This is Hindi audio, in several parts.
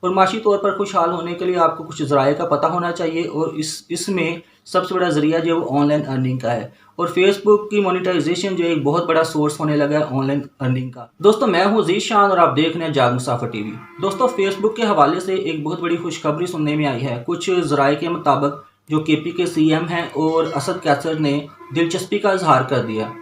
और माशी तौर पर खुशहाल होने के लिए आपको कुछ ज़राए का पता होना चाहिए और इसमें सबसे बड़ा ज़रिया जो है वो ऑनलाइन अर्निंग का है। और फेसबुक की मोनेटाइजेशन जो है एक बहुत बड़ा सोर्स होने लगा है ऑनलाइन अर्निंग का। दोस्तों मैं हूँ ज़ीशान और आप देख रहे हैं जाग मुसाफिर टीवी। दोस्तों फेसबुक के हवाले से एक बहुत बड़ी खुशखबरी सुनने में आई है। कुछ ज़राए के मुताबिक जो केपी के सीएम हैं और असद कैसर ने दिलचस्पी का इजहार कर दिया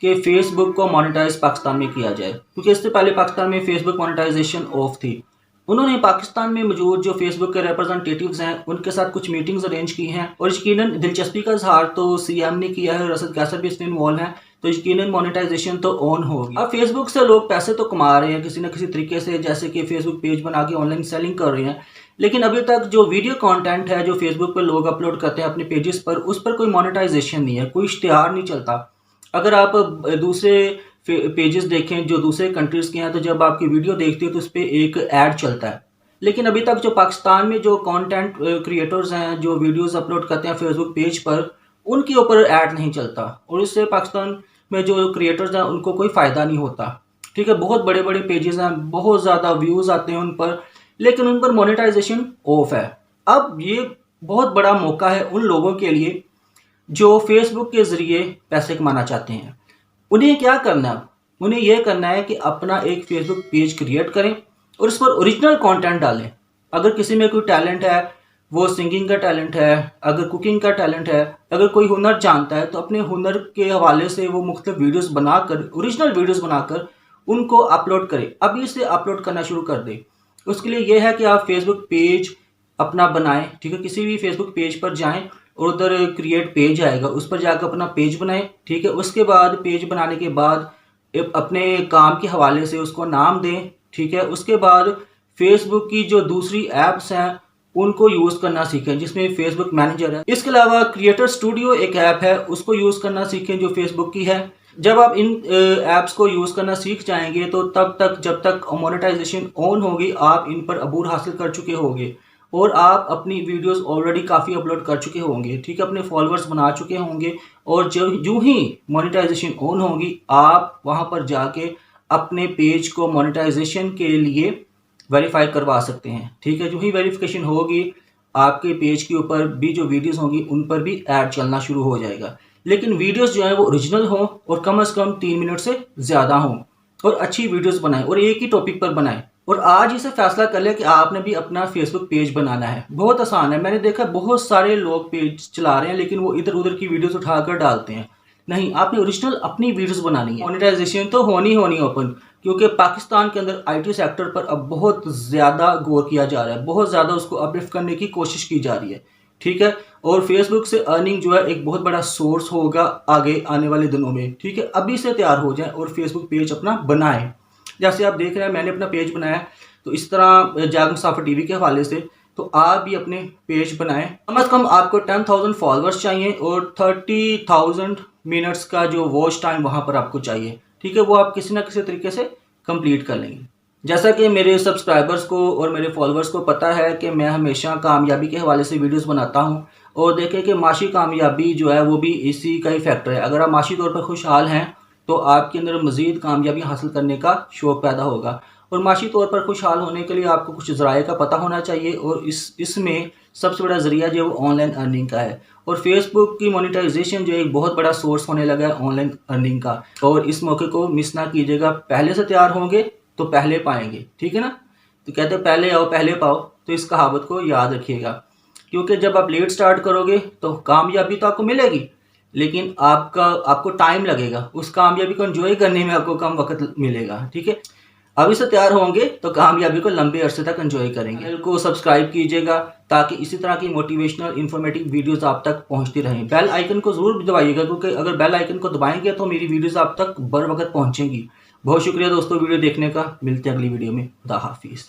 कि फेसबुक को मोनेटाइज पाकिस्तान में किया जाए, क्योंकि इससे पहले पाकिस्तान में फेसबुक मोनेटाइजेशन ऑफ थी। उन्होंने पाकिस्तान में मौजूद जो फेसबुक के रिप्रेजेंटेटिव्स हैं उनके साथ कुछ मीटिंग्स अरेंज की हैं और यकीनन दिलचस्पी का इजहार तो सीएम ने किया है और असद कैसर भी इसमें इन्वॉल्व हैं, तो यकीनन मोनेटाइजेशन तो ऑन होगी। अब फेसबुक से लोग पैसे तो कमा रहे हैं किसी न किसी तरीके से, जैसे कि फेसबुक पेज बना के ऑनलाइन सेलिंग कर रहे हैं, लेकिन अभी तक जो वीडियो कंटेंट है जो फेसबुक पर लोग अपलोड करते हैं अपने पेजेस पर, उस पर कोई मोनेटाइजेशन नहीं है, कोई इश्तिहार नहीं चलता। अगर आप दूसरे पेजेस देखें जो दूसरे कंट्रीज़ के हैं तो जब आपकी वीडियो देखते हो तो उस पर एक ऐड चलता है, लेकिन अभी तक जो पाकिस्तान में जो कंटेंट क्रिएटर्स हैं जो वीडियोस अपलोड करते हैं फेसबुक पेज पर, उनके ऊपर ऐड नहीं चलता और इससे पाकिस्तान में जो क्रिएटर्स हैं उनको कोई फ़ायदा नहीं होता। ठीक है, बहुत बड़े बड़े पेजेस हैं, बहुत ज़्यादा व्यूज़ आते हैं उन पर, लेकिन उन पर मोनेटाइजेशन ऑफ है। अब ये बहुत बड़ा मौका है उन लोगों के लिए जो फेसबुक के ज़रिए पैसे कमाना चाहते हैं। उन्हें क्या करना है? उन्हें यह करना है कि अपना एक फेसबुक पेज क्रिएट करें और उस पर ओरिजिनल कंटेंट डालें। अगर किसी में कोई टैलेंट है, वो सिंगिंग का टैलेंट है, अगर कुकिंग का टैलेंट है, अगर कोई हुनर जानता है तो अपने हुनर के हवाले से वो मुख्तलिफ वीडियोस बनाकर, ओरिजिनल वीडियोस बनाकर उनको अपलोड करें। अभी से अपलोड करना शुरू कर दें। उसके लिए यह है कि आप फेसबुक पेज अपना बनाएं। ठीक है, किसी भी फेसबुक पेज पर जाएं और उधर क्रिएट पेज आएगा, उस पर जाकर अपना पेज बनाएं। ठीक है, उसके बाद पेज बनाने के बाद अपने काम के हवाले से उसको नाम दें। ठीक है, उसके बाद फेसबुक की जो दूसरी ऐप्स हैं उनको यूज़ करना सीखें जिसमें फेसबुक मैनेजर है। इसके अलावा क्रिएटर स्टूडियो एक ऐप है, उसको यूज़ करना सीखें जो फेसबुक की है। जब आप इन ऐप्स को यूज़ करना सीख जाएंगे तो तब तक जब तक मोनेटाइजेशन ऑन होगी आप इन पर अबूर हासिल कर चुके होंगे और आप अपनी वीडियोस ऑलरेडी काफ़ी अपलोड कर चुके होंगे। ठीक है, अपने फॉलोअर्स बना चुके होंगे और यूं ही मोनेटाइजेशन ऑन होगी आप वहां पर जाके अपने पेज को मोनेटाइजेशन के लिए वेरीफाई करवा सकते हैं। ठीक है, जो ही वेरिफिकेशन होगी आपके पेज के ऊपर भी जो वीडियोस होंगी उन पर भी ऐड चलना शुरू हो जाएगा, लेकिन वीडियोस जो है वो ओरिजिनल हो और कम से कम 3 मिनट से ज़्यादा हो और अच्छी वीडियोस बनाएं और एक ही टॉपिक पर बनाएं। और आज इसे फैसला कर लिया कि आपने भी अपना फेसबुक पेज बनाना है। बहुत आसान है, मैंने देखा बहुत सारे लोग पेज चला रहे हैं लेकिन वो इधर उधर की वीडियोस उठाकर डालते हैं। नहीं, आपने ओरिजिनल अपनी वीडियोस बनानी है। मोनेटाइजेशन तो होनी ओपन, क्योंकि पाकिस्तान के अंदर आईटी सेक्टर पर अब बहुत ज़्यादा गौर किया जा रहा है, बहुत ज़्यादा उसको अपलिफ्ट करने की कोशिश की जा रही है। ठीक है, और फेसबुक से अर्निंग जो है एक बहुत बड़ा सोर्स होगा आगे आने वाले दिनों में। ठीक है, अभी से तैयार हो जाए और फेसबुक पेज अपना बनाएं। जैसे आप देख रहे हैं मैंने अपना पेज बनाया, तो इस तरह जाग मुसाफिर टीवी के हवाले से तो आप भी अपने पेज बनाएं। कम से कम आपको 10,000 फॉलोअर्स चाहिए और 30,000 मिनट्स का जो वॉच टाइम वहां पर आपको चाहिए। ठीक है, वो आप किसी ना किसी तरीके से कंप्लीट कर लेंगे। जैसा कि मेरे सब्सक्राइबर्स को और मेरे फॉलोअर्स को पता है कि मैं हमेशा कामयाबी के हवाले से वीडियोस बनाता हूं और देखें कि माशी कामयाबी जो है वो भी इसी का ही फैक्टर है। अगर आप माशी तौर पर खुशहाल हैं तो आपके अंदर मज़ीद कामयाबी हासिल करने का शौक़ पैदा होगा और माशी तौर पर खुशहाल होने के लिए आपको कुछ ज़राए का पता होना चाहिए और इसमें सबसे बड़ा ज़रिया जो है वो ऑनलाइन अर्निंग का है। और फेसबुक की मोनेटाइजेशन जो एक बहुत बड़ा सोर्स होने लगा है ऑनलाइन अर्निंग का, और इस मौके को मिस ना कीजिएगा। पहले से तैयार होंगे तो पहले पाएंगे। ठीक है ना, तो कहते हैं पहले आओ पहले पाओ, तो इस कहावत को याद रखिएगा, क्योंकि जब आप लेट स्टार्ट करोगे तो कामयाबी तो आपको मिलेगी लेकिन आपको टाइम लगेगा, उस कामयाबी को एंजॉय करने में आपको कम वक्त मिलेगा। ठीक है, अभी से तैयार होंगे तो कामयाबी को लंबे अरसे तक एंजॉय करेंगे। चैनल को सब्सक्राइब कीजिएगा ताकि इसी तरह की मोटिवेशनल इन्फॉर्मेटिव वीडियोस आप तक पहुंचती रहें। बेल आइकन को जरूर दबाइएगा, क्योंकि अगर बेल आइकन को दबाएंगे तो मेरी वीडियोस आप तक बर वक्त पहुंचेंगी। बहुत शुक्रिया दोस्तों वीडियो देखने का, मिलते हैं अगली वीडियो में। खुदा हाफिज़।